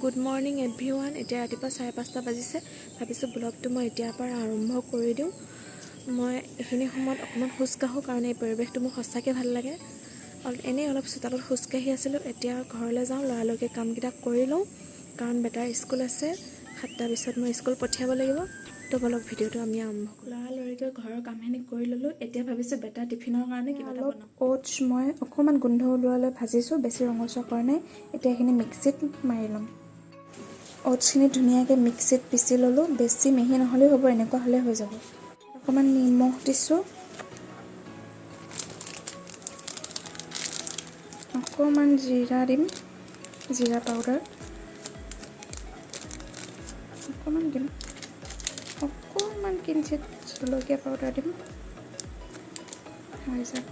Good morning everyone. এতিয়া ৰাতিপুৱা 5:30 বাজিছে। ভাবিছোঁ ব্লগটো মই এতিয়াৰ পৰা আৰম্ভ কৰি দিওঁ। মই এইখিনি সময়ত অকণমান খোজকাঢ়োঁ কাৰণ এই পৰিৱেশটো মোৰ সঁচাকৈ ভাল লাগে। এনেই অলপ চোতালত খোজকাঢ়ি আছিলোঁ। এতিয়া ঘৰলৈ যাওঁ, লৰালৰিকৈ কামকেইটা কৰি লওঁ কাৰণ বেটাৰ স্কুল আছে। 7টাৰ পিছত মই স্কুল পঠিয়াব লাগিব। তো বলক ভিডিঅ'টো আমি আৰম্ভ কৰোঁ। লৰালৰিকৈ ঘৰৰ কামখিনি কৰি ল'লোঁ। এতিয়া ভাবিছোঁ বেটাৰ টিফিনৰ কাৰণে কিবা এটা বনাওঁ। অ'টছ মই অকণমান গোন্ধ ওলোৱালৈ ভাজিছোঁ, বেছি ৰঙচুৱা কৰা নাই। এতিয়া এইখিনি মিক্সিত মাৰি ল'ম। অ'টছখিনি ধুনীয়াকৈ মিক্সিত পিচি ল'লোঁ। বেছি মিহি নহ'লেও হ'ব, এনেকুৱা হ'লে হৈ যাব। অকণমান নিমখ দিছোঁ, অকণমান জিৰা দিম, জিৰা পাউডাৰ অকণমান দিম, অকণমান কিঞ্চিত জলকীয়া পাউডাৰ দিম, হৈ যাব।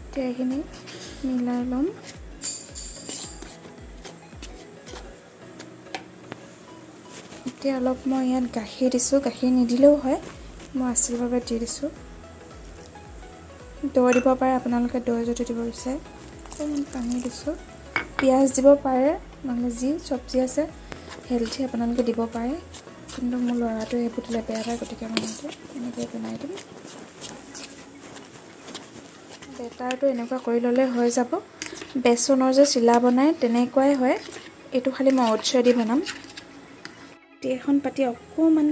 এতিয়া এইখিনি মিলাই ল'ম। এতিয়া অলপ মই ইয়াত গাখীৰ দিছোঁ, গাখীৰ নিদিলেও হয়, মই আছিল বাবে দি দিছোঁ। দৈ দিব পাৰে আপোনালোকে, দৈ যদি দিব বিচাৰে। অকণমান পানী দিছোঁ। পিঁয়াজ দিব পাৰে, নহ'লে যি চব্জি আছে হেল্থি আপোনালোকে দিব পাৰে, কিন্তু মোৰ ল'ৰাটোৱে এইবোৰ দিলে বেয়া পায়, গতিকে মই এনেকৈ বনাই দিম। বেটাৰটো এনেকুৱা কৰি ল'লে হৈ যাব। বেচনৰ যে চিলা বনায় তেনেকুৱাই হয়, এইটো খালি মই অ'টছেদি দি বনাম। এখন পাতি অকণমান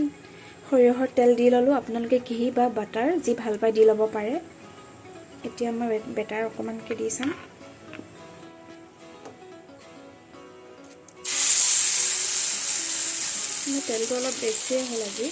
সৰিয়হৰ তেল দি ল'লোঁ। আপোনালোকে ঘি বা বাটাৰ যি ভাল পায় দি ল'ব পাৰে। এতিয়া মই বেটাৰ অকণমানকৈ দি চাম। মোৰ তেলটো অলপ বেছিয়ে হ'ল আজি।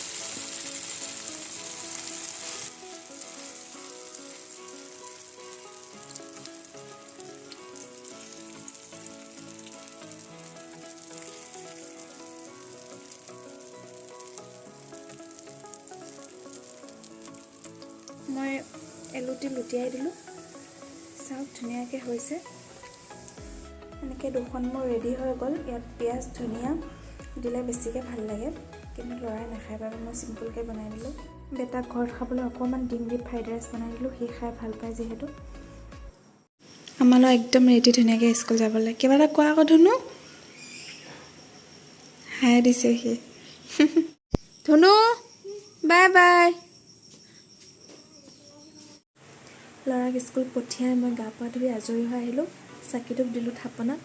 মই এলুটি লুটিয়াই দিলোঁ। চাওক ধুনীয়াকৈ হৈছে। এনেকৈ দুখন মোৰ ৰেডি হৈ গ'ল। ইয়াত পিঁয়াজ ধনিয়া দিলে বেছিকৈ ভাল লাগে, কিন্তু ল'ৰাই নাখায় বাবে মই চিম্পুলকৈ বনাই দিলোঁ। বেটাক ঘৰত খাবলৈ অকণমান ডিম দি ফ্ৰাইড ৰাইচ বনাই দিলোঁ, সি খাই ভাল পায় যিহেতু। আমালৈ একদম ৰেডি ধুনীয়াকৈ স্কুল যাবলৈ। কিবা এটা কোৱা আকৌ ধুনু। হাই দিছে সি। ধুনু বাই বাই। ল'ৰাক স্কুল পঠিয়াই মই গা পা ধুই আজৰি হৈ আহিলোঁ। চাকিটোক দিলোঁ থাপনাত।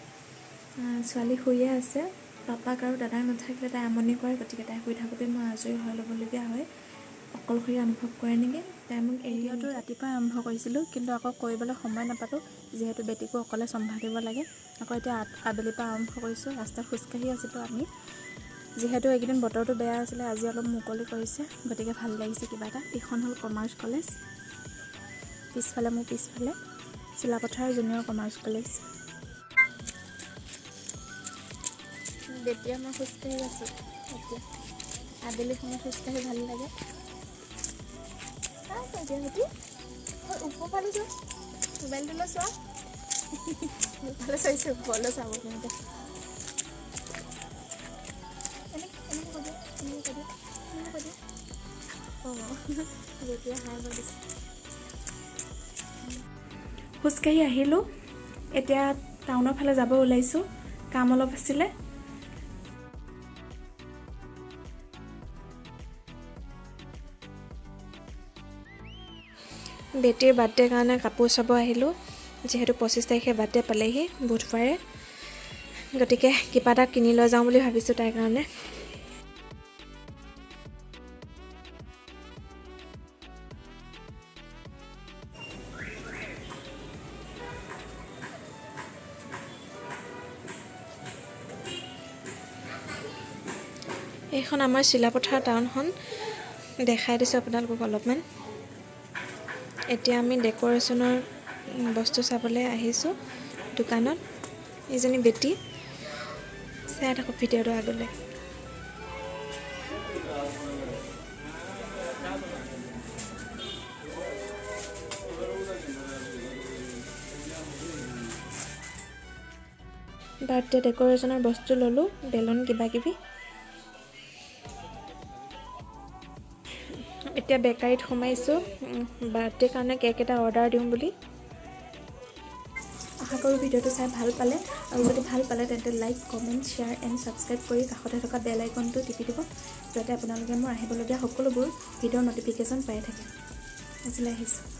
ছোৱালী শুইয়ে আছে। পাপাক আৰু দাদাক নাথাকিলে তাই আমনি কৰে, গতিকে তাই শুই থাকোঁতে মই আজৰি হৈ ল'বলগীয়া হয়। অকলশৰীয়া অনুভৱ কৰে নেকি। তাই মোক এৰিয়াটো ৰাতিপুৱাই আৰম্ভ কৰিছিলোঁ, কিন্তু আকৌ কৰিবলৈ সময় নাপালোঁ, যিহেতু বেটিকো অকলে চম্ভালিব লাগে। আকৌ এতিয়া আবেলিৰ পৰা আৰম্ভ কৰিছোঁ। ৰাস্তাত খোজকাঢ়ি আছিলোঁ আমি, যিহেতু এইকেইদিন বতৰটো বেয়া আছিলে। আজি অলপ মুকলি কৰিছে, গতিকে ভাল লাগিছে কিবা এটা। এইখন হ'ল কমাৰ্চ কলেজ। পিছফালে মোৰ পিছফালে চিলাপথাৰ জুনিয়ৰ কমাৰ্চ কলেজ। এতিয়া মই খোজকাঢ়ি আছোঁ। এতিয়া আবেলি সময়ত খোজকাঢ়ি ভাল লাগে। ওপৰফালে চোৱা, মোবাইলটোলৈ চোৱা। ওপৰলৈ চাইছোঁ, ওপৰলৈ চাব কিন্তু যেতিয়া হাই বলিছে। খোজকাঢ়ি আহিলোঁ। এতিয়া টাউনৰ ফালে যাব ওলাইছোঁ, কাম অলপ আছিলে। বেটীৰ বাৰ্থডেৰ কাৰণে কাপোৰ চাব আহিলোঁ, যিহেতু 25 তাৰিখে বাৰ্থডে পালেহি বুধবাৰে, গতিকে কিবা এটা কিনি লৈ যাওঁ বুলি ভাবিছোঁ তাইৰ কাৰণে। এইখন আমাৰ চিলাপথাৰ টাউনখন, দেখাই দিছোঁ আপোনালোকক অলপমান। এতিয়া আমি ডেক'ৰেশ্যনৰ বস্তু চাবলৈ আহিছোঁ দোকানত। এইজনী বেটি, চাই থাকক ভিডিঅ'টো আগলৈ। বাৰ্থডে ডেক'ৰেশ্যনৰ বস্তু ল'লোঁ, বেলুন কিবাকিবি। এতিয়া বেকাৰীত সোমাইছোঁ বাৰ্থডে কাৰণে কেক এটা অৰ্ডাৰ দিওঁ বুলি। আশা কৰোঁ ভিডিঅ'টো চাই ভাল পালে আৰু যদি ভাল পালে তেন্তে like comment share and subscribe কৰি কাষতে থকা বেল আইকনটো টিপি দিব যাতে আপোনালোকে মোৰ আহিবলগীয়া সকলোবোৰ ভিডিঅ'ৰ ন'টিফিকেশ্যন পাই থাকে আজিলৈ আহিছোঁ